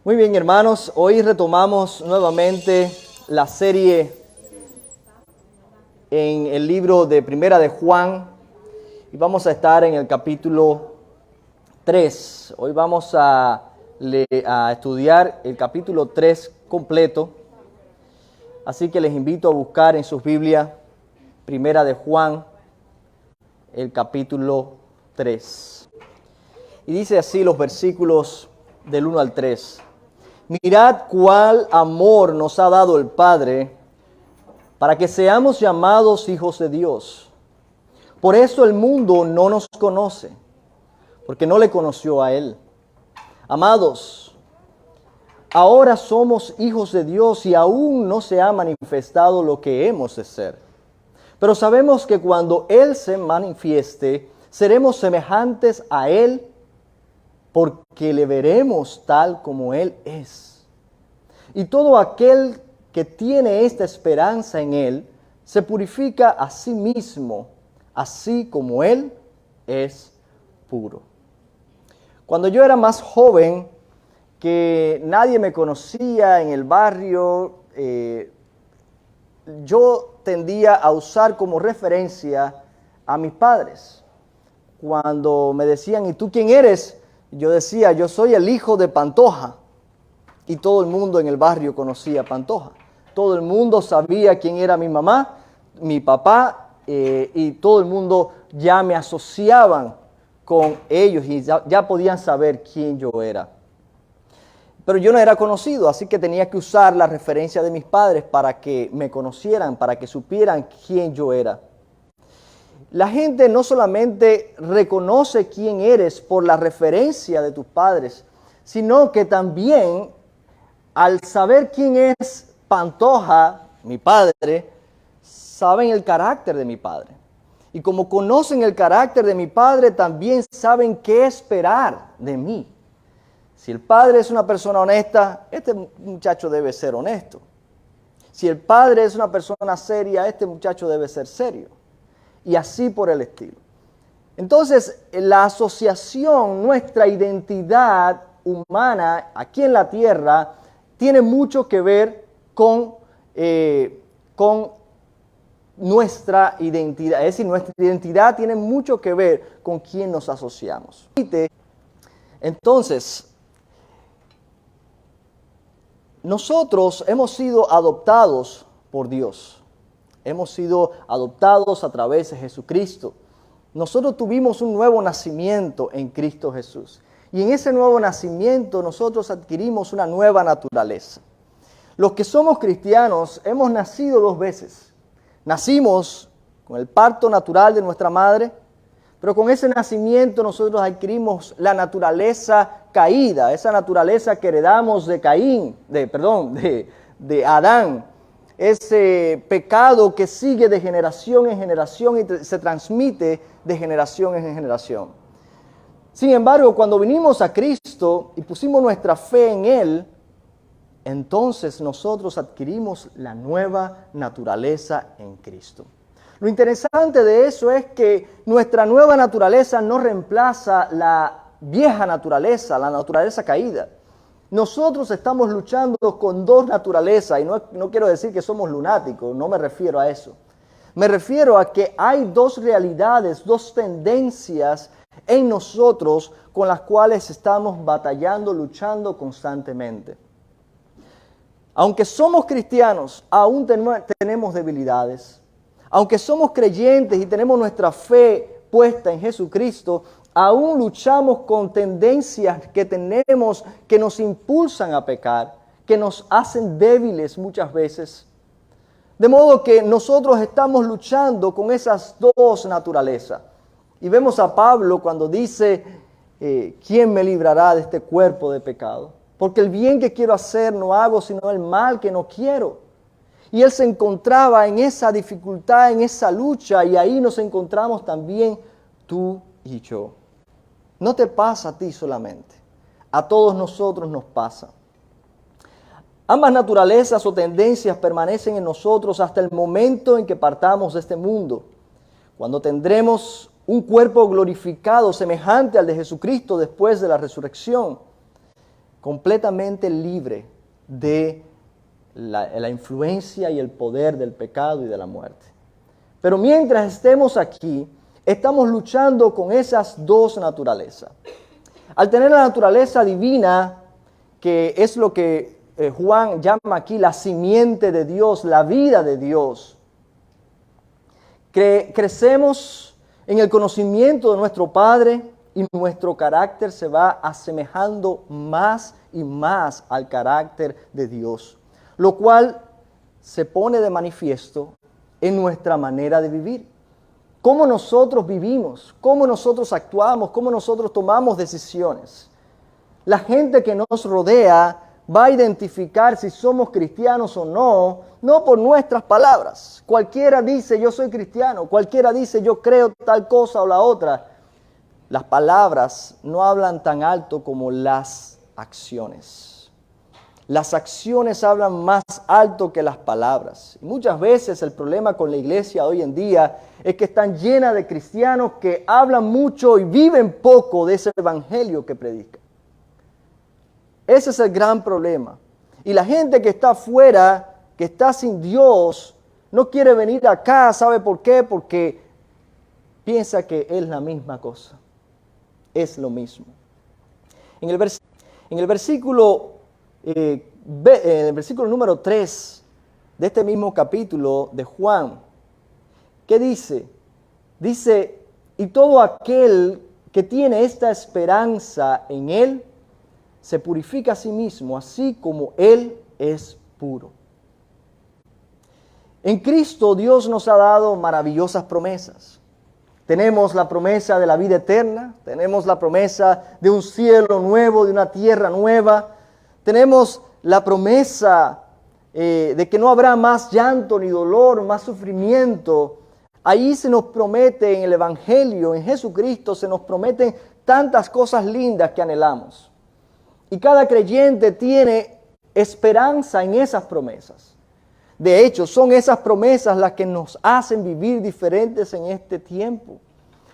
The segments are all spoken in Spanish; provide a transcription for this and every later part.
Muy bien, hermanos, hoy retomamos nuevamente la serie en el libro de Primera de Juan y vamos a estar en el capítulo 3. Hoy vamos a estudiar el capítulo 3 completo, así que les invito a buscar en sus Biblias Primera de Juan, el capítulo 3. Y dice así los versículos del 1 al 3. Mirad cuál amor nos ha dado el Padre para que seamos llamados hijos de Dios. Por eso el mundo no nos conoce, porque no le conoció a Él. Amados, ahora somos hijos de Dios y aún no se ha manifestado lo que hemos de ser. Pero sabemos que cuando Él se manifieste, seremos semejantes a Él, porque le veremos tal como Él es. Y todo aquel que tiene esta esperanza en Él, se purifica a sí mismo, así como Él es puro. Cuando yo era más joven, que nadie me conocía en el barrio, yo tendía a usar como referencia a mis padres. Cuando me decían, ¿y tú quién eres? Yo decía, yo soy el hijo de Pantoja. Y todo el mundo en el barrio conocía a Pantoja. Todo el mundo sabía quién era mi mamá, mi papá, y todo el mundo ya me asociaban con ellos y ya podían saber quién yo era. Pero yo no era conocido, así que tenía que usar la referencia de mis padres para que me conocieran, para que supieran quién yo era. La gente no solamente reconoce quién eres por la referencia de tus padres, sino que también al saber quién es Pantoja, mi padre, saben el carácter de mi padre. Y como conocen el carácter de mi padre, también saben qué esperar de mí. Si el padre es una persona honesta, este muchacho debe ser honesto. Si el padre es una persona seria, este muchacho debe ser serio. Y así por el estilo. Entonces, la asociación, nuestra identidad humana aquí en la tierra, tiene mucho que ver con nuestra identidad. Es decir, nuestra identidad tiene mucho que ver con quién nos asociamos. Entonces, nosotros hemos sido adoptados por Dios. Hemos sido adoptados a través de Jesucristo. Nosotros tuvimos un nuevo nacimiento en Cristo Jesús. Y en ese nuevo nacimiento nosotros adquirimos una nueva naturaleza. Los que somos cristianos hemos nacido dos veces. Nacimos con el parto natural de nuestra madre, pero con ese nacimiento nosotros adquirimos la naturaleza caída, esa naturaleza que heredamos de Adán. Ese pecado que sigue de generación en generación y se transmite de generación en generación. Sin embargo, cuando vinimos a Cristo y pusimos nuestra fe en Él, entonces nosotros adquirimos la nueva naturaleza en Cristo. Lo interesante de eso es que nuestra nueva naturaleza no reemplaza la vieja naturaleza, la naturaleza caída. Nosotros estamos luchando con dos naturalezas y no quiero decir que somos lunáticos, no me refiero a eso. Me refiero a que hay dos realidades, dos tendencias en nosotros con las cuales estamos batallando, luchando constantemente. Aunque somos cristianos, aún tenemos debilidades. Aunque somos creyentes y tenemos nuestra fe puesta en Jesucristo, aún luchamos con tendencias que tenemos que nos impulsan a pecar, que nos hacen débiles muchas veces. De modo que nosotros estamos luchando con esas dos naturalezas. Y vemos a Pablo cuando dice, ¿quién me librará de este cuerpo de pecado? Porque el bien que quiero hacer no hago, sino el mal que no quiero. Y él se encontraba en esa dificultad, en esa lucha, y ahí nos encontramos también tú y yo. No te pasa a ti solamente, a todos nosotros nos pasa. Ambas naturalezas o tendencias permanecen en nosotros hasta el momento en que partamos de este mundo, cuando tendremos un cuerpo glorificado semejante al de Jesucristo después de la resurrección. completamente libre de la influencia y el poder del pecado y de la muerte. Pero mientras estemos aquí, estamos luchando con esas dos naturalezas. Al tener la naturaleza divina, que es lo que Juan llama aquí la simiente de Dios, la vida de Dios, crecemos en el conocimiento de nuestro Padre y nuestro carácter se va asemejando más y más al carácter de Dios, lo cual se pone de manifiesto en nuestra manera de vivir. Cómo nosotros vivimos, cómo nosotros actuamos, cómo nosotros tomamos decisiones. La gente que nos rodea va a identificar si somos cristianos o no, no por nuestras palabras. Cualquiera dice yo soy cristiano, cualquiera dice yo creo tal cosa o la otra. Las palabras no hablan tan alto como las acciones. Las acciones hablan más alto que las palabras. Y muchas veces el problema con la iglesia hoy en día es que están llenas de cristianos que hablan mucho y viven poco de ese evangelio que predican. Ese es el gran problema. Y la gente que está afuera, que está sin Dios, no quiere venir acá. ¿Sabe por qué? Porque piensa que es la misma cosa. Es lo mismo. En el versículo número 3 de este mismo capítulo de Juan, ¿qué dice? Dice, y todo aquel que tiene esta esperanza en Él, se purifica a sí mismo, así como Él es puro. En Cristo Dios nos ha dado maravillosas promesas. Tenemos la promesa de la vida eterna, tenemos la promesa de un cielo nuevo, de una tierra nueva, tenemos la promesa de que no habrá más llanto ni dolor, más sufrimiento. Ahí se nos promete en el Evangelio, en Jesucristo, se nos prometen tantas cosas lindas que anhelamos. Y cada creyente tiene esperanza en esas promesas. De hecho, son esas promesas las que nos hacen vivir diferentes en este tiempo.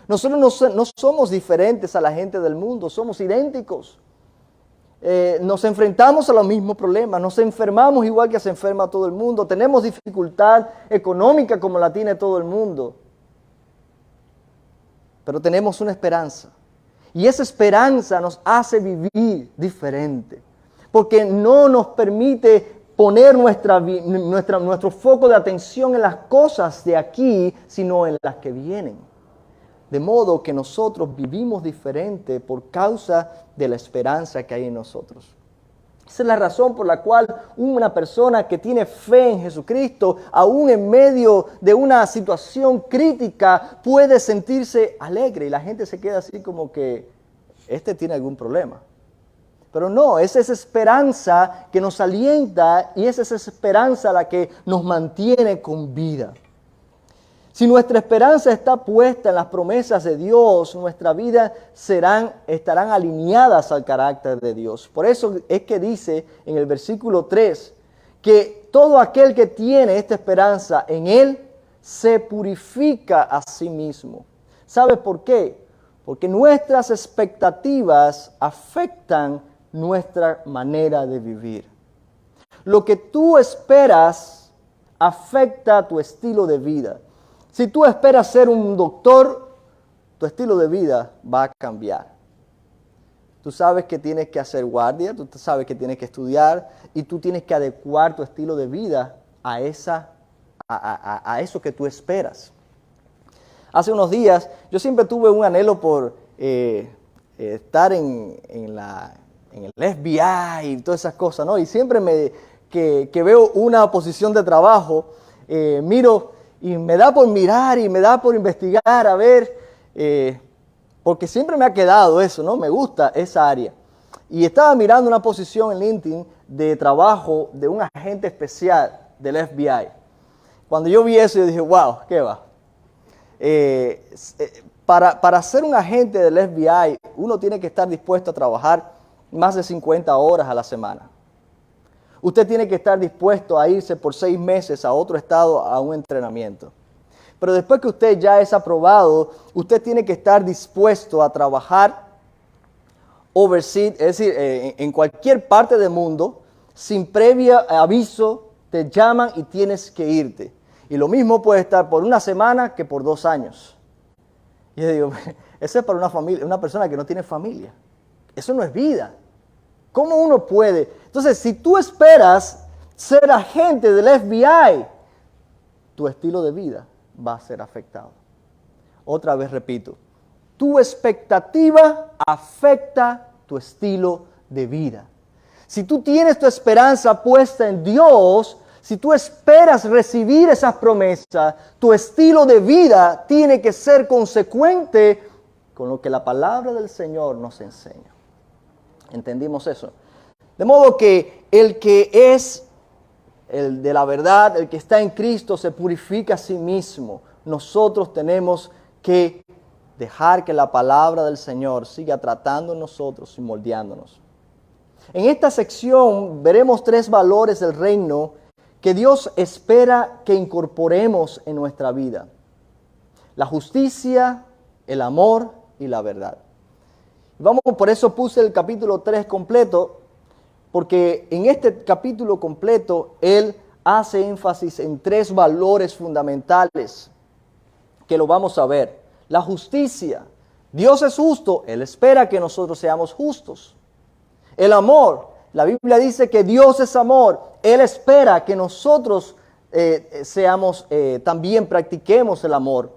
Nosotros no somos diferentes a la gente del mundo, somos idénticos. Nos enfrentamos a los mismos problemas, nos enfermamos igual que se enferma todo el mundo, tenemos dificultad económica como la tiene todo el mundo. Pero tenemos una esperanza. Y esa esperanza nos hace vivir diferente, porque no nos permite poner nuestro foco de atención en las cosas de aquí, sino en las que vienen. De modo que nosotros vivimos diferente por causa de la esperanza que hay en nosotros. Esa es la razón por la cual una persona que tiene fe en Jesucristo, aún en medio de una situación crítica, puede sentirse alegre. Y la gente se queda así como que, este tiene algún problema. Pero no, es esa esperanza que nos alienta y es esa esperanza la que nos mantiene con vida. Si nuestra esperanza está puesta en las promesas de Dios, nuestra vida estarán alineadas al carácter de Dios. Por eso es que dice en el versículo 3 que todo aquel que tiene esta esperanza en Él se purifica a sí mismo. ¿Sabe por qué? Porque nuestras expectativas afectan nuestra manera de vivir. Lo que tú esperas afecta tu estilo de vida. Si tú esperas ser un doctor, tu estilo de vida va a cambiar. Tú sabes que tienes que hacer guardia, tú sabes que tienes que estudiar y tú tienes que adecuar tu estilo de vida a eso que tú esperas. Hace unos días yo siempre tuve un anhelo por estar en el FBI y todas esas cosas, ¿no? Y siempre que veo una posición de trabajo, miro y me da por mirar y me da por investigar, a ver, porque siempre me ha quedado eso, ¿no? Me gusta esa área. Y estaba mirando una posición en LinkedIn de trabajo de un agente especial del FBI. Cuando yo vi eso, yo dije, wow, ¿qué va? Para ser un agente del FBI, uno tiene que estar dispuesto a trabajar más de 50 horas a la semana. Usted tiene que estar dispuesto a irse por 6 meses a otro estado a un entrenamiento. Pero después que usted ya es aprobado, usted tiene que estar dispuesto a trabajar overseas, es decir, en cualquier parte del mundo, sin previo aviso, te llaman y tienes que irte. Y lo mismo puede estar por una semana que por 2 años. Y yo digo, eso es para una familia, una persona que no tiene familia. Eso no es vida. ¿Cómo uno puede? Entonces, si tú esperas ser agente del FBI, tu estilo de vida va a ser afectado. Otra vez repito, tu expectativa afecta tu estilo de vida. Si tú tienes tu esperanza puesta en Dios, si tú esperas recibir esas promesas, tu estilo de vida tiene que ser consecuente con lo que la palabra del Señor nos enseña. ¿Entendimos eso? De modo que el que es el de la verdad, el que está en Cristo, se purifica a sí mismo. Nosotros tenemos que dejar que la palabra del Señor siga tratando en nosotros y moldeándonos. En esta sección veremos 3 valores del reino que Dios espera que incorporemos en nuestra vida: la justicia, el amor y la verdad. Por eso puse el capítulo 3 completo, porque en este capítulo completo Él hace énfasis en 3 valores fundamentales que lo vamos a ver. La justicia. Dios es justo, Él espera que nosotros seamos justos. El amor. La Biblia dice que Dios es amor. Él espera que nosotros también practiquemos el amor.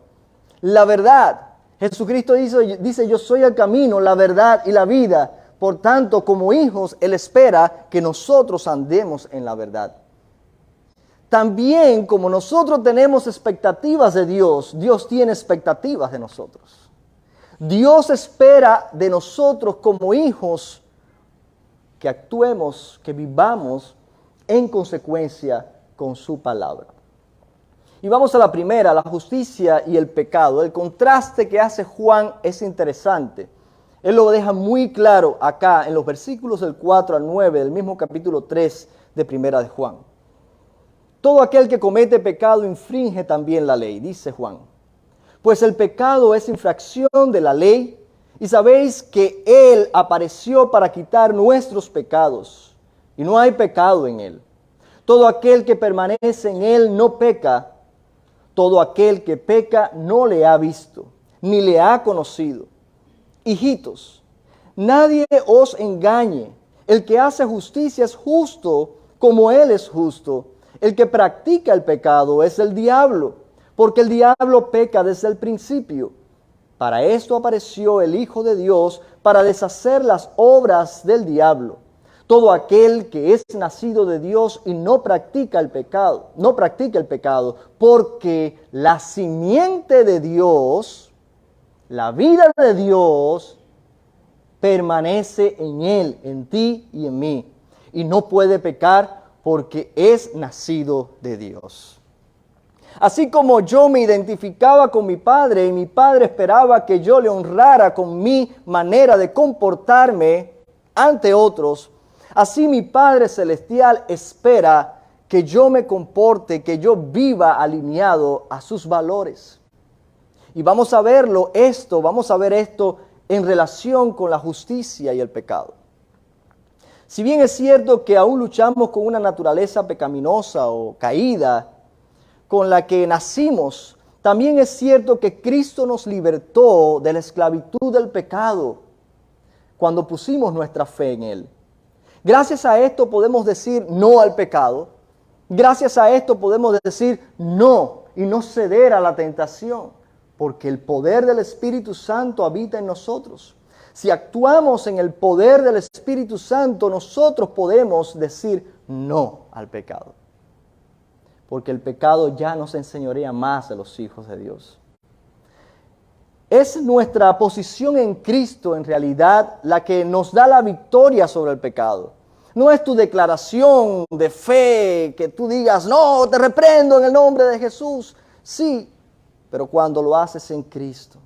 La verdad. Jesucristo dice, yo soy el camino, la verdad y la vida. Por tanto, como hijos, Él espera que nosotros andemos en la verdad. También, como nosotros tenemos expectativas de Dios, Dios tiene expectativas de nosotros. Dios espera de nosotros como hijos que actuemos, que vivamos en consecuencia con su palabra. Y vamos a la primera, la justicia y el pecado. El contraste que hace Juan es interesante. Él lo deja muy claro acá en los versículos del 4 al 9 del mismo capítulo 3 de Primera de Juan. Todo aquel que comete pecado infringe también la ley, dice Juan. Pues el pecado es infracción de la ley, y sabéis que Él apareció para quitar nuestros pecados, y no hay pecado en Él. Todo aquel que permanece en Él no peca. Todo aquel que peca no le ha visto, ni le ha conocido. Hijitos, nadie os engañe. El que hace justicia es justo como Él es justo. El que practica el pecado es el diablo, porque el diablo peca desde el principio. Para esto apareció el Hijo de Dios, para deshacer las obras del diablo. Todo aquel que es nacido de Dios y no practica el pecado, porque la simiente de Dios, la vida de Dios, permanece en Él, en ti y en mí. Y no puede pecar porque es nacido de Dios. Así como yo me identificaba con mi padre y mi padre esperaba que yo le honrara con mi manera de comportarme ante otros, así mi Padre Celestial espera que yo me comporte, que yo viva alineado a sus valores. Y vamos a ver esto en relación con la justicia y el pecado. Si bien es cierto que aún luchamos con una naturaleza pecaminosa o caída con la que nacimos, también es cierto que Cristo nos libertó de la esclavitud del pecado cuando pusimos nuestra fe en Él. Gracias a esto podemos decir no al pecado. Gracias a esto podemos decir no y no ceder a la tentación, porque el poder del Espíritu Santo habita en nosotros. Si actuamos en el poder del Espíritu Santo, nosotros podemos decir no al pecado, porque el pecado ya no se enseñorea más de los hijos de Dios. Es nuestra posición en Cristo en realidad la que nos da la victoria sobre el pecado. No es tu declaración de fe que tú digas, no, te reprendo en el nombre de Jesús. Sí, pero cuando lo haces en Cristo.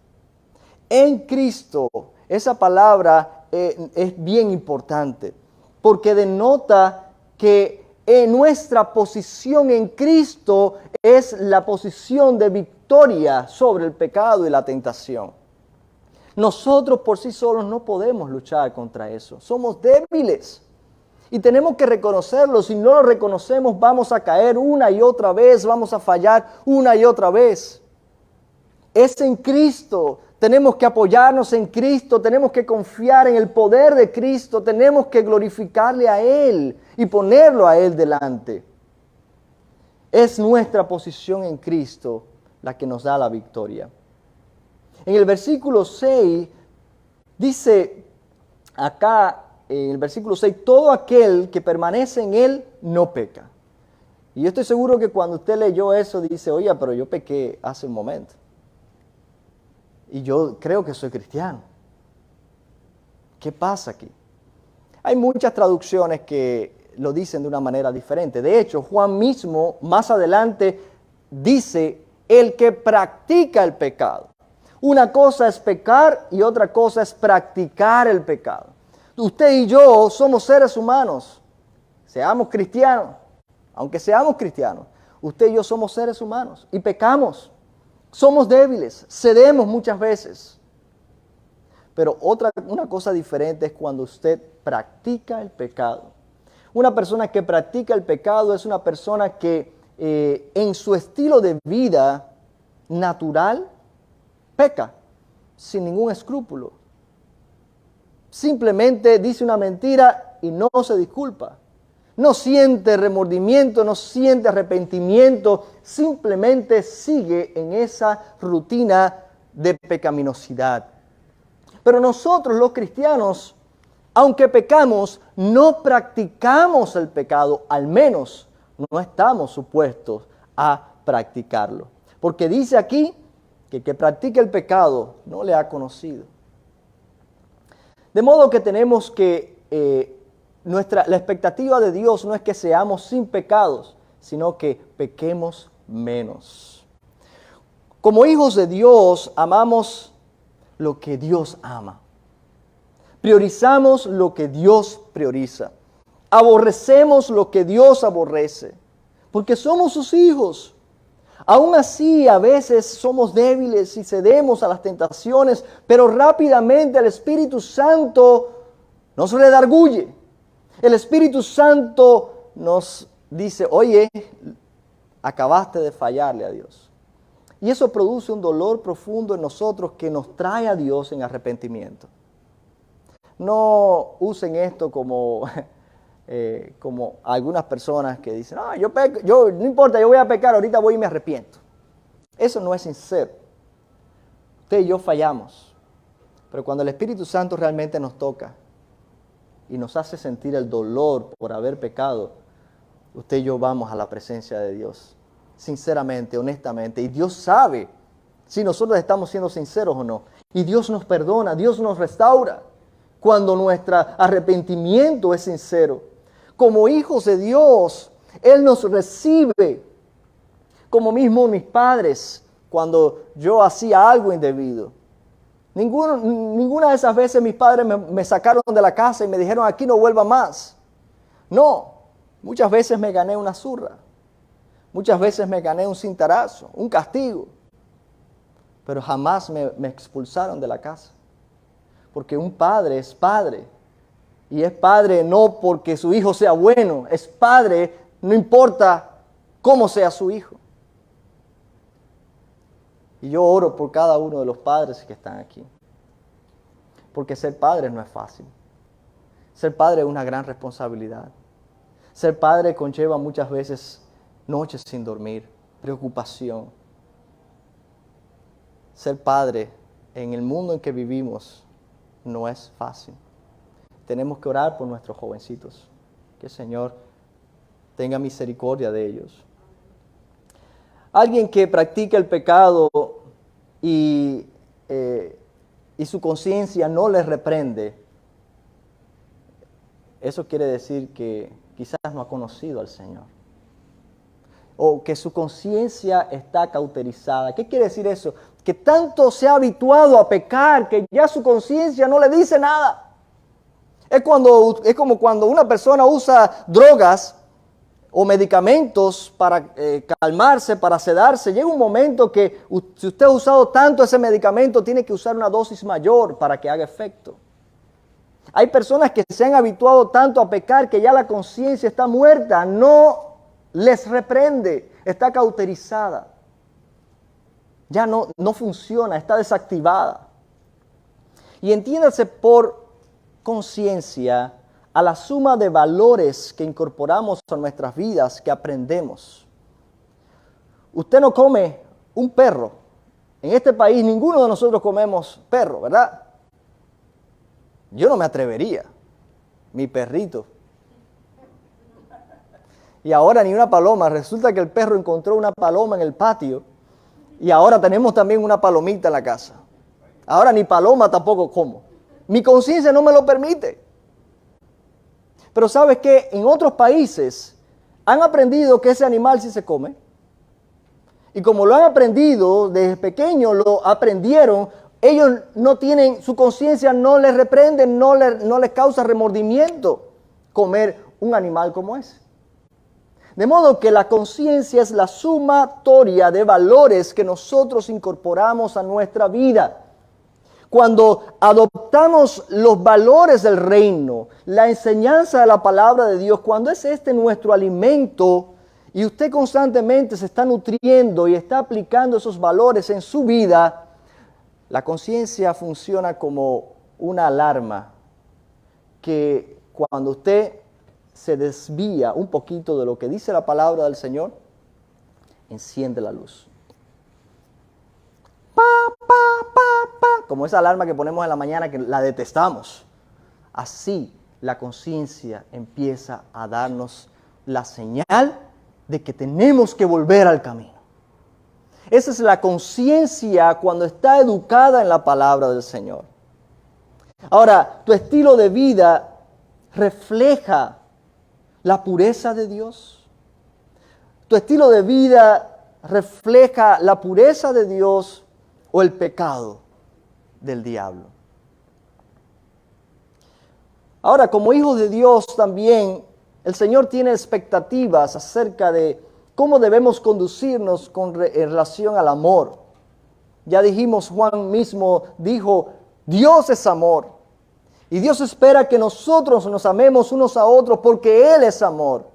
En Cristo, esa palabra es bien importante porque denota que nuestra posición en Cristo es la posición de victoria sobre el pecado y la tentación. Nosotros por sí solos no podemos luchar contra eso. Somos débiles. Y tenemos que reconocerlo. Si no lo reconocemos, vamos a caer una y otra vez, vamos a fallar una y otra vez. Es en Cristo. Tenemos que apoyarnos en Cristo, tenemos que confiar en el poder de Cristo, tenemos que glorificarle a Él y ponerlo a Él delante. Es nuestra posición en Cristo la que nos da la victoria. En el versículo 6 dice acá, en el versículo 6, todo aquel que permanece en Él no peca. Y yo estoy seguro que cuando usted leyó eso dice, oye, pero yo pequé hace un momento. Y yo creo que soy cristiano. ¿Qué pasa aquí? Hay muchas traducciones que lo dicen de una manera diferente. De hecho, Juan mismo, más adelante, dice, el que practica el pecado. Una cosa es pecar y otra cosa es practicar el pecado. Usted y yo somos seres humanos. Seamos cristianos. Aunque seamos cristianos, usted y yo somos seres humanos y pecamos. Somos débiles, cedemos muchas veces. Pero una cosa diferente es cuando usted practica el pecado. Una persona que practica el pecado es una persona que en su estilo de vida natural peca sin ningún escrúpulo. Simplemente dice una mentira y no se disculpa. No siente remordimiento, no siente arrepentimiento, simplemente sigue en esa rutina de pecaminosidad. Pero nosotros los cristianos, aunque pecamos, no practicamos el pecado, al menos no estamos supuestos a practicarlo. Porque dice aquí que el que practica el pecado no le ha conocido. De modo que tenemos que... la expectativa de Dios no es que seamos sin pecados, sino que pequemos menos. Como hijos de Dios, amamos lo que Dios ama. Priorizamos lo que Dios prioriza. Aborrecemos lo que Dios aborrece, porque somos sus hijos. Aún así, a veces somos débiles y cedemos a las tentaciones, pero rápidamente el Espíritu Santo nos redarguye. El Espíritu Santo nos dice, oye, acabaste de fallarle a Dios. Y eso produce un dolor profundo en nosotros que nos trae a Dios en arrepentimiento. No usen esto como algunas personas que dicen, no importa, yo voy a pecar, ahorita voy y me arrepiento. Eso no es sincero. Usted y yo fallamos. Pero cuando el Espíritu Santo realmente nos toca, y nos hace sentir el dolor por haber pecado, usted y yo vamos a la presencia de Dios, sinceramente, honestamente, y Dios sabe si nosotros estamos siendo sinceros o no, y Dios nos perdona, Dios nos restaura, cuando nuestro arrepentimiento es sincero. Como hijos de Dios, Él nos recibe, como mismo mis padres, cuando yo hacía algo indebido. Ninguna de esas veces mis padres me sacaron de la casa y me dijeron, aquí no vuelva más. No, muchas veces me gané una zurra. Muchas veces me gané un cintarazo, un castigo. Pero jamás me expulsaron de la casa. Porque un padre es padre. Y es padre no porque su hijo sea bueno, es padre no importa cómo sea su hijo. Y yo oro por cada uno de los padres que están aquí. Porque ser padre no es fácil. Ser padre es una gran responsabilidad. Ser padre conlleva muchas veces noches sin dormir, preocupación. Ser padre en el mundo en que vivimos no es fácil. Tenemos que orar por nuestros jovencitos. Que el Señor tenga misericordia de ellos. Alguien que practica el pecado y su conciencia no le reprende, eso quiere decir que quizás no ha conocido al Señor. O que su conciencia está cauterizada. ¿Qué quiere decir eso? Que tanto se ha habituado a pecar que ya su conciencia no le dice nada. Es como cuando una persona usa drogas o medicamentos para calmarse, para sedarse. Llega un momento que si usted ha usado tanto ese medicamento, tiene que usar una dosis mayor para que haga efecto. Hay personas que se han habituado tanto a pecar que ya la conciencia está muerta, no les reprende, está cauterizada. Ya no funciona, está desactivada. Y entiéndase por conciencia a la suma de valores que incorporamos a nuestras vidas, que aprendemos. Usted no come un perro. En este país ninguno de nosotros comemos perro, ¿verdad? Yo no me atrevería. Mi perrito. Y ahora ni una paloma. Resulta que el perro encontró una paloma en el patio. Y ahora tenemos también una palomita en la casa. Ahora ni paloma tampoco como. Mi conciencia no me lo permite. Pero ¿sabes qué? En otros países han aprendido que ese animal sí se come. Y como lo han aprendido desde pequeño, lo aprendieron, ellos no tienen, su conciencia no les reprende, no les causa remordimiento comer un animal como ese. De modo que la conciencia es la sumatoria de valores que nosotros incorporamos a nuestra vida. Cuando adoptamos los valores del reino, la enseñanza de la palabra de Dios, cuando es este nuestro alimento y usted constantemente se está nutriendo y está aplicando esos valores en su vida, la conciencia funciona como una alarma que cuando usted se desvía un poquito de lo que dice la palabra del Señor, enciende la luz. Pa, pa, pa, pa, como esa alarma que ponemos en la mañana que la detestamos. Así la conciencia empieza a darnos la señal de que tenemos que volver al camino. Esa es la conciencia cuando está educada en la palabra del Señor. Ahora, tu estilo de vida refleja la pureza de Dios. Tu estilo de vida refleja la pureza de Dios o el pecado del diablo. Ahora, como hijos de Dios también, el Señor tiene expectativas acerca de cómo debemos conducirnos en relación al amor. Ya dijimos, Juan mismo dijo, Dios es amor. Y Dios espera que nosotros nos amemos unos a otros porque Él es amor.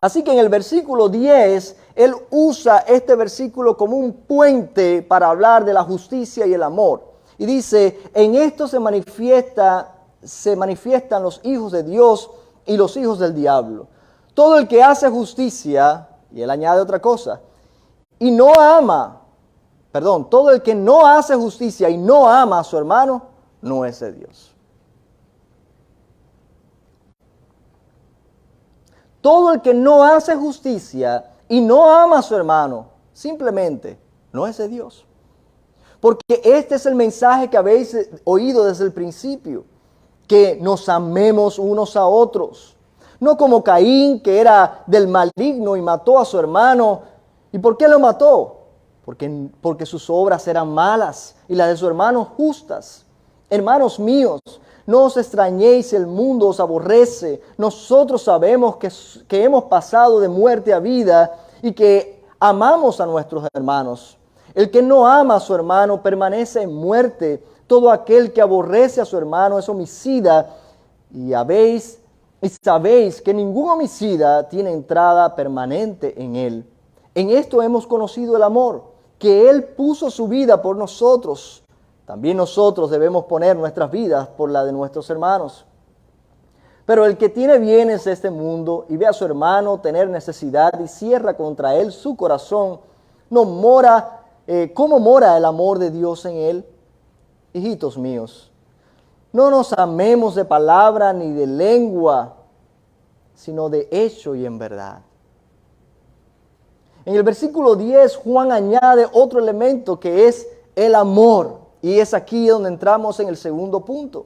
Así que en el versículo 10, Él usa este versículo como un puente para hablar de la justicia y el amor. Y dice, en esto se manifiestan los hijos de Dios y los hijos del diablo. Todo el que hace justicia, y Él añade otra cosa, todo el que no hace justicia y no ama a su hermano, no es de Dios. Todo el que no hace justicia y no ama a su hermano, simplemente no es de Dios. Porque este es el mensaje que habéis oído desde el principio, que nos amemos unos a otros. No como Caín, que era del maligno y mató a su hermano. ¿Y por qué lo mató? Porque sus obras eran malas y las de su hermano justas. Hermanos míos, no os extrañéis si el mundo os aborrece. Nosotros sabemos que hemos pasado de muerte a vida y que amamos a nuestros hermanos. El que no ama a su hermano permanece en muerte. Todo aquel que aborrece a su hermano es homicida. Y sabéis que ningún homicida tiene entrada permanente en él. En esto hemos conocido el amor, que Él puso su vida por nosotros. También nosotros debemos poner nuestras vidas por la de nuestros hermanos. Pero el que tiene bienes de este mundo y ve a su hermano tener necesidad y cierra contra él su corazón, ¿cómo mora el amor de Dios en él? Hijitos míos, no nos amemos de palabra ni de lengua, sino de hecho y en verdad. En el versículo 10, Juan añade otro elemento que es el amor. Y es aquí donde entramos en el segundo punto.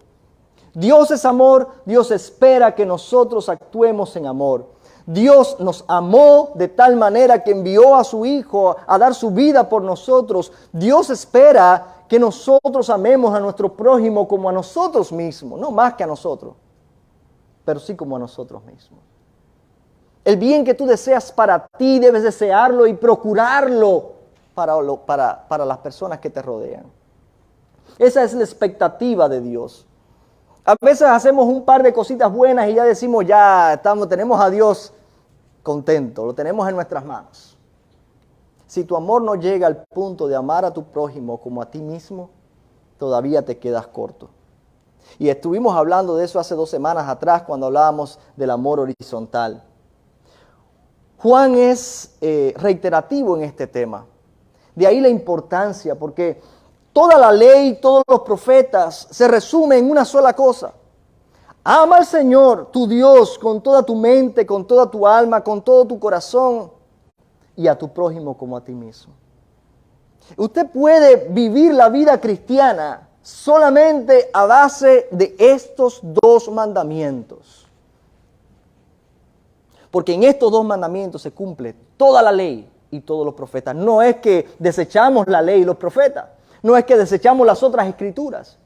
Dios es amor, Dios espera que nosotros actuemos en amor. Dios nos amó de tal manera que envió a su Hijo a dar su vida por nosotros. Dios espera que nosotros amemos a nuestro prójimo como a nosotros mismos, no más que a nosotros, pero sí como a nosotros mismos. El bien que tú deseas para ti, debes desearlo y procurarlo para las personas que te rodean. Esa es la expectativa de Dios. A veces hacemos un par de cositas buenas y ya decimos, tenemos a Dios contento, lo tenemos en nuestras manos. Si tu amor no llega al punto de amar a tu prójimo como a ti mismo, todavía te quedas corto. Y estuvimos hablando de eso hace 2 semanas atrás cuando hablábamos del amor horizontal. Juan es reiterativo en este tema. De ahí la importancia, porque toda la ley, todos los profetas se resumen en una sola cosa. Ama al Señor, tu Dios, con toda tu mente, con toda tu alma, con todo tu corazón, y a tu prójimo como a ti mismo. Usted puede vivir la vida cristiana solamente a base de estos 2 mandamientos. Porque en estos 2 mandamientos se cumple toda la ley y todos los profetas. No es que desechamos la ley y los profetas. No es que desechamos las otras escrituras.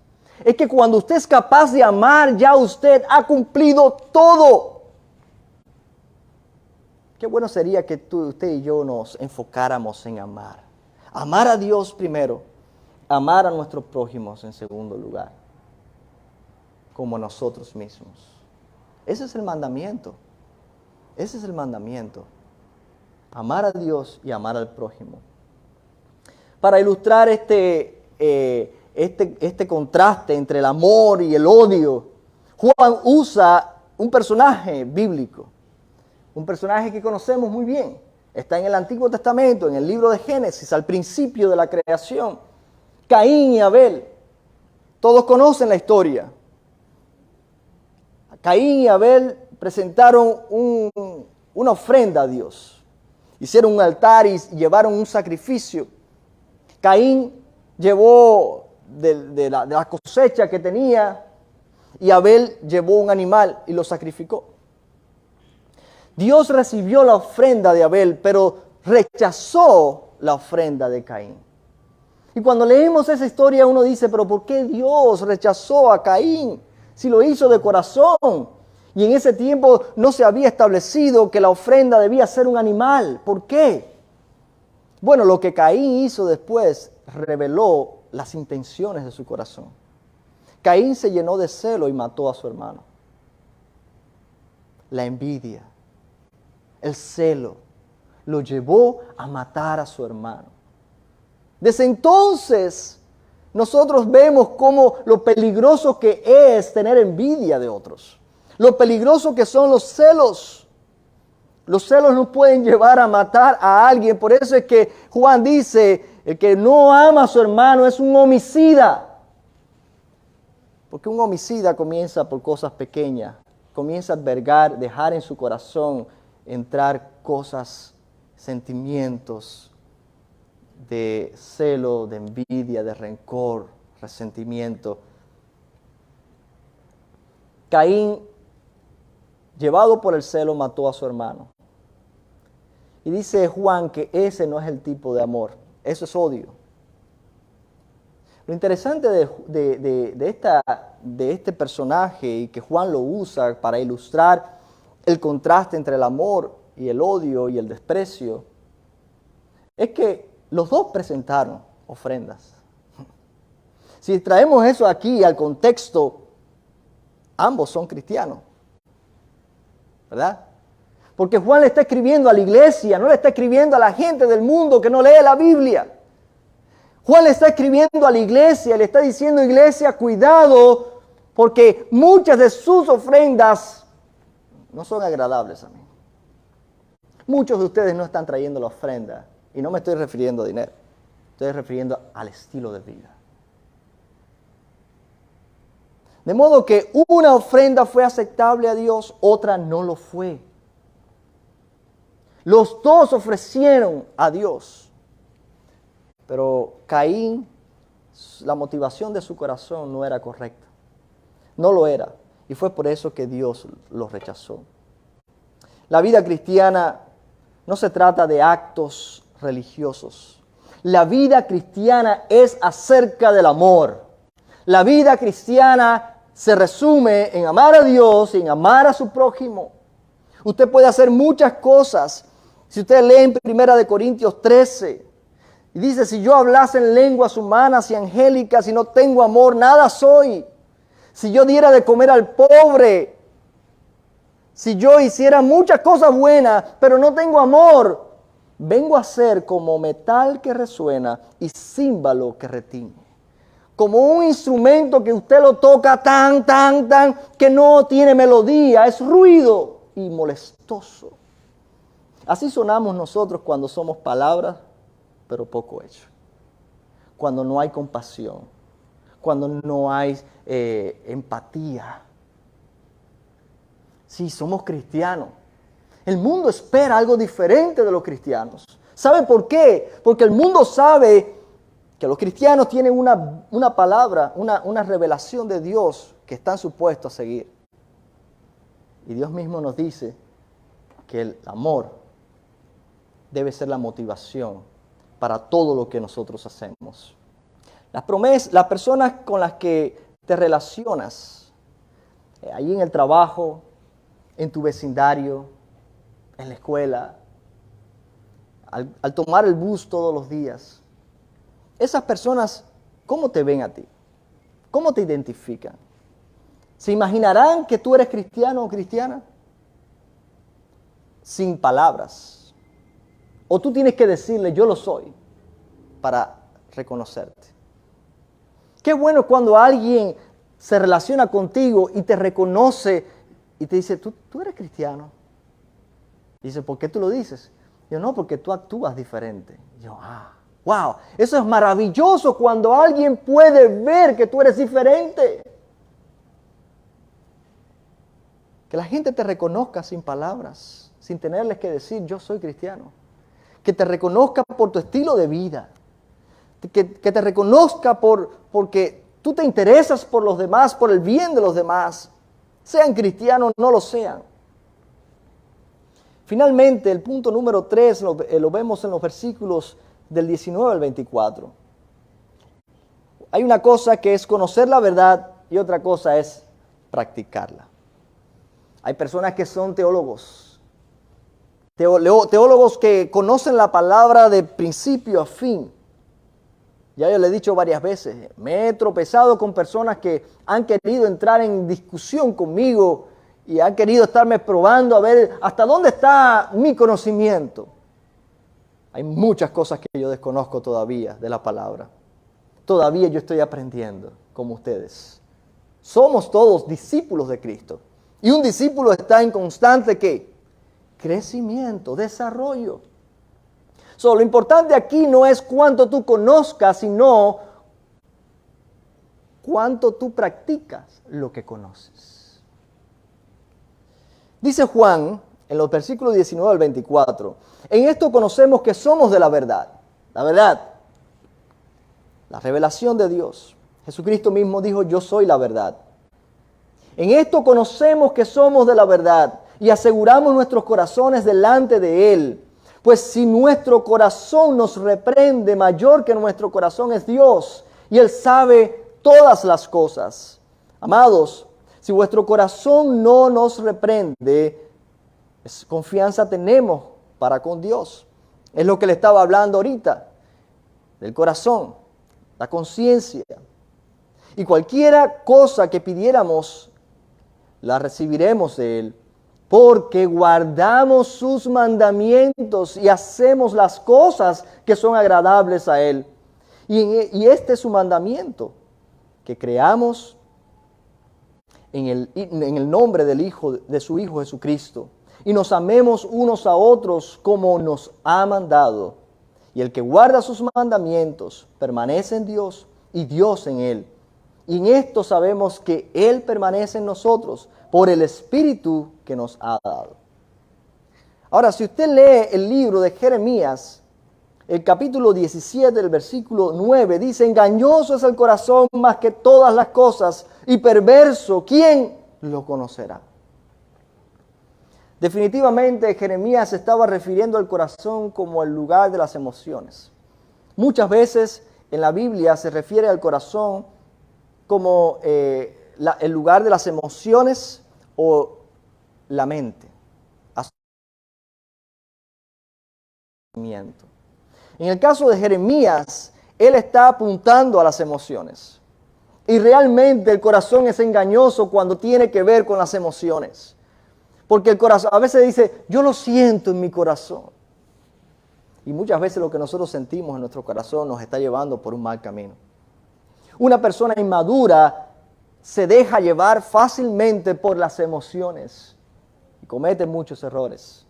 Es que cuando usted es capaz de amar, ya usted ha cumplido todo. Qué bueno sería que usted y yo nos enfocáramos en amar. Amar a Dios primero, amar a nuestros prójimos en segundo lugar, como nosotros mismos. Ese es el mandamiento. Ese es el mandamiento. Amar a Dios y amar al prójimo. Para ilustrar este contraste entre el amor y el odio, Juan usa un personaje bíblico. Un personaje que conocemos muy bien. Está en el Antiguo Testamento, en el libro de Génesis, al principio de la creación. Caín y Abel. Todos conocen la historia. Caín y Abel presentaron una ofrenda a Dios. Hicieron un altar y llevaron un sacrificio. Caín llevó de la cosecha que tenía y Abel llevó un animal y lo sacrificó. Dios recibió la ofrenda de Abel, pero rechazó la ofrenda de Caín. Y cuando leemos esa historia uno dice, pero ¿por qué Dios rechazó a Caín si lo hizo de corazón? Y en ese tiempo no se había establecido que la ofrenda debía ser un animal. ¿Por qué? Bueno, lo que Caín hizo después reveló las intenciones de su corazón. Caín se llenó de celo y mató a su hermano. La envidia, el celo, lo llevó a matar a su hermano. Desde entonces, nosotros vemos cómo lo peligroso que es tener envidia de otros. Lo peligroso que son los celos. Los celos nos pueden llevar a matar a alguien. Por eso es que Juan dice, el que no ama a su hermano es un homicida. Porque un homicida comienza por cosas pequeñas. Comienza a albergar, dejar en su corazón entrar cosas, sentimientos de celo, de envidia, de rencor, resentimiento. Caín, llevado por el celo, mató a su hermano. Y dice Juan que ese no es el tipo de amor, eso es odio. Lo interesante de este personaje y que Juan lo usa para ilustrar el contraste entre el amor y el odio y el desprecio, es que los dos presentaron ofrendas. Si traemos eso aquí al contexto, ambos son cristianos, ¿verdad? Porque Juan le está escribiendo a la iglesia, no le está escribiendo a la gente del mundo que no lee la Biblia. Juan le está escribiendo a la iglesia, le está diciendo, iglesia, cuidado, porque muchas de sus ofrendas no son agradables a mí. Muchos de ustedes no están trayendo la ofrenda, y no me estoy refiriendo a dinero, estoy refiriendo al estilo de vida. De modo que una ofrenda fue aceptable a Dios, otra no lo fue. Los dos ofrecieron a Dios. Pero Caín, la motivación de su corazón no era correcta. No lo era. Y fue por eso que Dios lo rechazó. La vida cristiana no se trata de actos religiosos. La vida cristiana es acerca del amor. La vida cristiana se resume en amar a Dios y en amar a su prójimo. Usted puede hacer muchas cosas. Si usted lee en 1 Corintios 13, y dice, si yo hablase en lenguas humanas y angélicas y no tengo amor, nada soy. Si yo diera de comer al pobre, si yo hiciera muchas cosas buenas, pero no tengo amor, vengo a ser como metal que resuena y címbalo que retiñe. Como un instrumento que usted lo toca tan, que no tiene melodía, es ruido y molestoso. Así sonamos nosotros cuando somos palabras, pero poco hecho. Cuando no hay compasión, cuando no hay empatía. Sí, somos cristianos. El mundo espera algo diferente de los cristianos. ¿Sabe por qué? Porque el mundo sabe que los cristianos tienen una palabra, una revelación de Dios que están supuestos a seguir. Y Dios mismo nos dice que el amor debe ser la motivación para todo lo que nosotros hacemos. Las personas con las que te relacionas, ahí en el trabajo, en tu vecindario, en la escuela, al tomar el bus todos los días, esas personas, ¿cómo te ven a ti? ¿Cómo te identifican? ¿Se imaginarán que tú eres cristiano o cristiana? Sin palabras. O tú tienes que decirle, yo lo soy, para reconocerte. Qué bueno cuando alguien se relaciona contigo y te reconoce y te dice, tú eres cristiano. Y dice, ¿por qué tú lo dices? Yo, no, porque tú actúas diferente. Yo, wow, eso es maravilloso cuando alguien puede ver que tú eres diferente. Que la gente te reconozca sin palabras, sin tenerles que decir, yo soy cristiano. Que te reconozca por tu estilo de vida. Que te reconozca porque tú te interesas por los demás, por el bien de los demás. Sean cristianos, no lo sean. Finalmente, el punto número 3 lo vemos en los versículos del 19 al 24. Hay una cosa que es conocer la verdad y otra cosa es practicarla. Hay personas que son teólogos. Teólogos que conocen la palabra de principio a fin. Ya yo le he dicho varias veces, me he tropezado con personas que han querido entrar en discusión conmigo y han querido estarme probando a ver hasta dónde está mi conocimiento. Hay muchas cosas que yo desconozco todavía de la palabra. Todavía yo estoy aprendiendo como ustedes. Somos todos discípulos de Cristo. Y un discípulo está en constante ¿qué? Crecimiento, desarrollo. Lo importante aquí no es cuánto tú conozcas, sino cuánto tú practicas lo que conoces. Dice Juan, en los versículos 19 al 24, en esto conocemos que somos de la verdad, la revelación de Dios. Jesucristo mismo dijo, yo soy la verdad. En esto conocemos que somos de la verdad y aseguramos nuestros corazones delante de Él. Pues si nuestro corazón nos reprende, mayor que nuestro corazón es Dios, y Él sabe todas las cosas. Amados, si vuestro corazón no nos reprende, confianza tenemos para con Dios. Es lo que le estaba hablando ahorita, del corazón, la conciencia. Y cualquiera cosa que pidiéramos, la recibiremos de Él. Porque guardamos sus mandamientos y hacemos las cosas que son agradables a Él. Y este es su mandamiento, que creamos en el nombre de su Hijo Jesucristo. Y nos amemos unos a otros como nos ha mandado. Y el que guarda sus mandamientos permanece en Dios y Dios en Él. Y en esto sabemos que Él permanece en nosotros por el Espíritu que nos ha dado. Ahora, si usted lee el libro de Jeremías, el capítulo 17, el versículo 9, dice, engañoso es el corazón más que todas las cosas y perverso, ¿quién lo conocerá? Definitivamente Jeremías se estaba refiriendo al corazón como el lugar de las emociones. Muchas veces en la Biblia se refiere al corazón como el lugar de las emociones o la mente. conocimiento. En el caso de Jeremías, él está apuntando a las emociones. Y realmente el corazón es engañoso cuando tiene que ver con las emociones. Porque el corazón a veces dice, yo lo siento en mi corazón. Y muchas veces lo que nosotros sentimos en nuestro corazón nos está llevando por un mal camino. Una persona inmadura se deja llevar fácilmente por las emociones y comete muchos errores.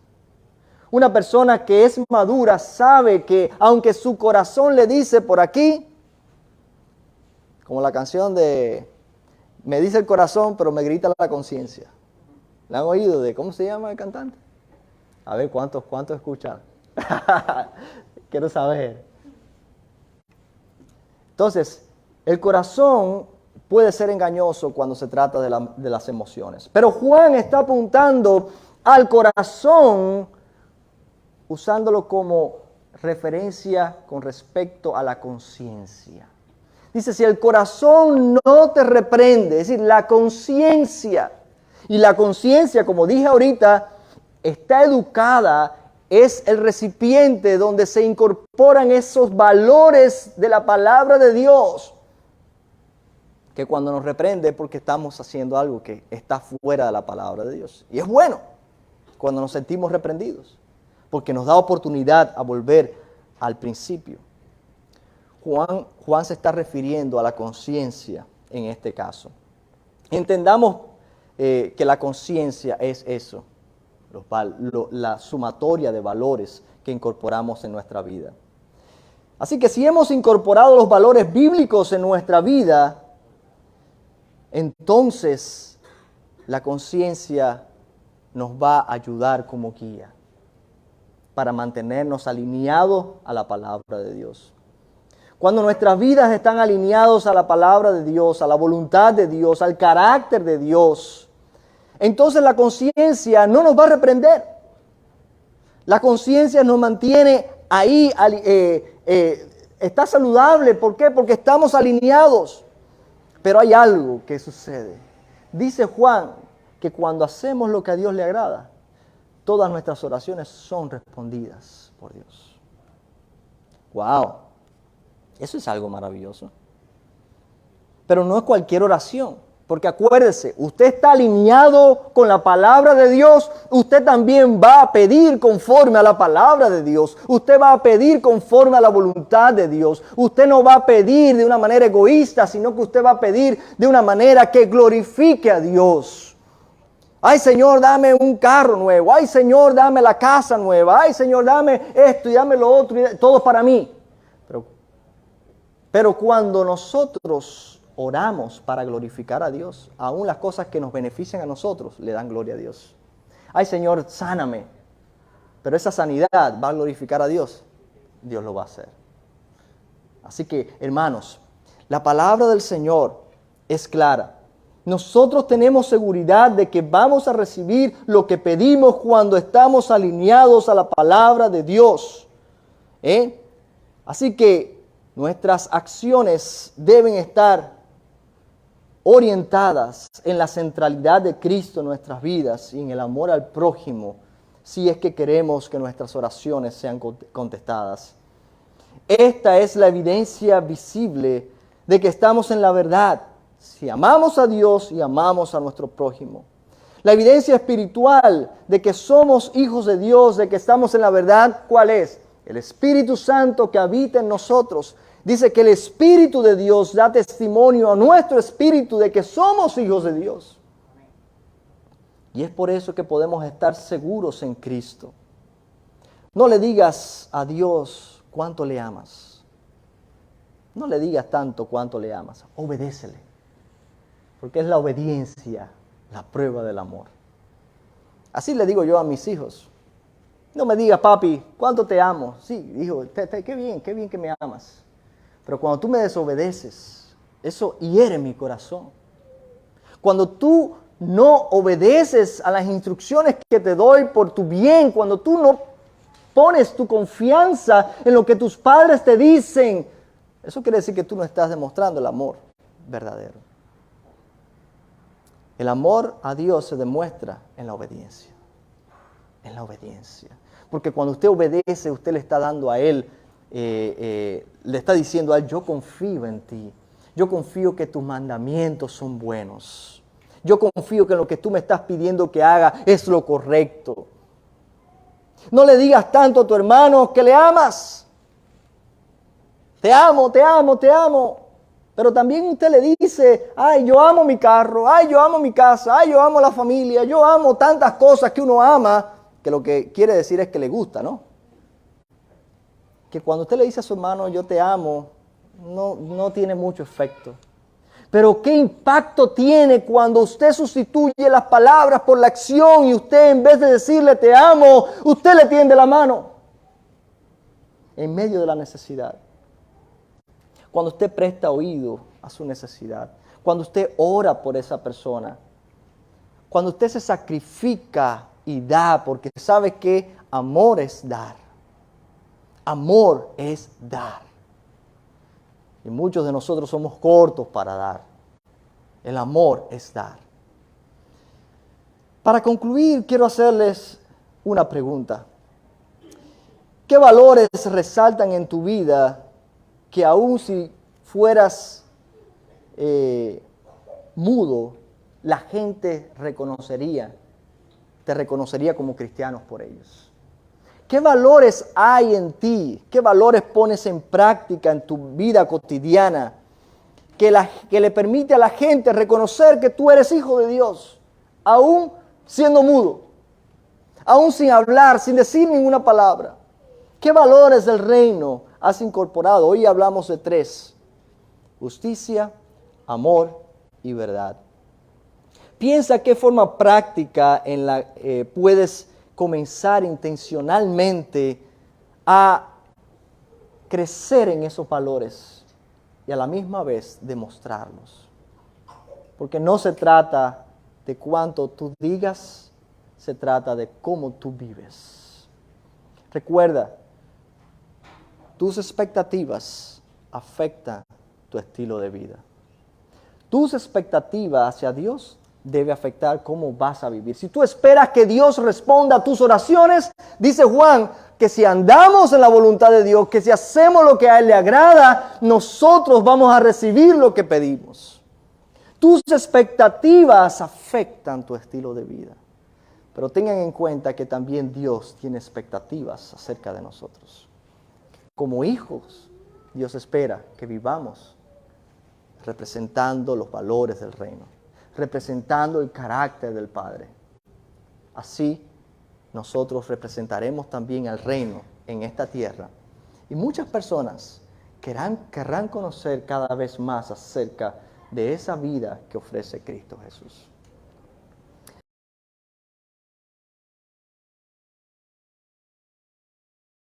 Una persona que es madura sabe que aunque su corazón le dice por aquí, como la canción de me dice el corazón pero me grita la conciencia. ¿La han oído? ¿Cómo se llama el cantante? A ver, ¿cuántos escuchan? Quiero saber. Entonces, el corazón puede ser engañoso cuando se trata de las emociones. Pero Juan está apuntando al corazón usándolo como referencia con respecto a la conciencia. Dice, si el corazón no te reprende, es decir, la conciencia, y la conciencia, como dije ahorita, está educada, es el recipiente donde se incorporan esos valores de la palabra de Dios, que cuando nos reprende es porque estamos haciendo algo que está fuera de la palabra de Dios. Y es bueno cuando nos sentimos reprendidos, porque nos da oportunidad a volver al principio. Juan se está refiriendo a la conciencia en este caso. Entendamos que la conciencia es eso, la sumatoria de valores que incorporamos en nuestra vida. Así que si hemos incorporado los valores bíblicos en nuestra vida, entonces la conciencia nos va a ayudar como guía para mantenernos alineados a la palabra de Dios. Cuando nuestras vidas están alineadas a la palabra de Dios, a la voluntad de Dios, al carácter de Dios, entonces la conciencia no nos va a reprender. La conciencia nos mantiene ahí, está saludable. ¿Por qué? Porque estamos alineados. Pero hay algo que sucede. Dice Juan que cuando hacemos lo que a Dios le agrada, todas nuestras oraciones son respondidas por Dios. ¡Wow! Eso es algo maravilloso. Pero no es cualquier oración. Porque acuérdese, usted está alineado con la palabra de Dios, usted también va a pedir conforme a la palabra de Dios. Usted va a pedir conforme a la voluntad de Dios. Usted no va a pedir de una manera egoísta, sino que usted va a pedir de una manera que glorifique a Dios. Ay, Señor, dame un carro nuevo. Ay, Señor, dame la casa nueva. Ay, Señor, dame esto y dame lo otro. Todo para mí. Pero cuando nosotros oramos para glorificar a Dios, aún las cosas que nos benefician a nosotros le dan gloria a Dios. Ay, Señor, sáname. Pero esa sanidad va a glorificar a Dios. Dios lo va a hacer. Así que, hermanos, la palabra del Señor es clara. Nosotros tenemos seguridad de que vamos a recibir lo que pedimos cuando estamos alineados a la palabra de Dios. Así que nuestras acciones deben estar orientadas en la centralidad de Cristo en nuestras vidas y en el amor al prójimo, si es que queremos que nuestras oraciones sean contestadas. Esta es la evidencia visible de que estamos en la verdad, si amamos a Dios y amamos a nuestro prójimo. La evidencia espiritual de que somos hijos de Dios, de que estamos en la verdad, ¿cuál es? El Espíritu Santo que habita en nosotros. Dice que el Espíritu de Dios da testimonio a nuestro espíritu de que somos hijos de Dios. Y es por eso que podemos estar seguros en Cristo. No le digas a Dios cuánto le amas. No le digas tanto cuánto le amas. Obedécele. Porque es la obediencia la prueba del amor. Así le digo yo a mis hijos. No me digas, papi, ¿cuánto te amo? Sí, hijo, qué bien que me amas. Pero cuando tú me desobedeces, eso hiere mi corazón. Cuando tú no obedeces a las instrucciones que te doy por tu bien, cuando tú no pones tu confianza en lo que tus padres te dicen, eso quiere decir que tú no estás demostrando el amor verdadero. El amor a Dios se demuestra en la obediencia. en la obediencia. Porque cuando usted obedece, usted le está dando a Él, le está diciendo a Él, yo confío en ti. Yo confío que tus mandamientos son buenos. Yo confío que lo que tú me estás pidiendo que haga es lo correcto. No le digas tanto a tu hermano que le amas. Te amo, te amo, te amo. Pero también usted le dice, ay, yo amo mi carro, ay, yo amo mi casa, ay, yo amo la familia, yo amo tantas cosas que uno ama, que lo que quiere decir es que le gusta, ¿no? Que cuando usted le dice a su hermano, yo te amo, no tiene mucho efecto. Pero qué impacto tiene cuando usted sustituye las palabras por la acción y usted en vez de decirle te amo, usted le tiende la mano en medio de la necesidad. Cuando usted presta oído a su necesidad, cuando usted ora por esa persona, cuando usted se sacrifica y da, porque sabe que amor es dar. Amor es dar. Y muchos de nosotros somos cortos para dar. El amor es dar. Para concluir, quiero hacerles una pregunta. ¿Qué valores resaltan en tu vida que aun si fueras mudo, la gente te reconocería como cristianos por ellos? ¿Qué valores hay en ti? ¿Qué valores pones en práctica en tu vida cotidiana que le permite a la gente reconocer que tú eres hijo de Dios, aún siendo mudo, aún sin hablar, sin decir ninguna palabra? ¿Qué valores del reino has incorporado? Hoy hablamos de 3: justicia, amor y verdad. Piensa qué forma práctica en la puedes comenzar intencionalmente a crecer en esos valores y a la misma vez demostrarlos. Porque no se trata de cuánto tú digas, se trata de cómo tú vives. Recuerda, tus expectativas afectan tu estilo de vida. Tus expectativas hacia Dios debe afectar cómo vas a vivir. Si tú esperas que Dios responda a tus oraciones, dice Juan, que si andamos en la voluntad de Dios, que si hacemos lo que a Él le agrada, nosotros vamos a recibir lo que pedimos. Tus expectativas afectan tu estilo de vida. Pero tengan en cuenta que también Dios tiene expectativas acerca de nosotros. Como hijos, Dios espera que vivamos representando los valores del reino, representando el carácter del Padre. Así, nosotros representaremos también al reino en esta tierra. Y muchas personas querrán conocer cada vez más acerca de esa vida que ofrece Cristo Jesús.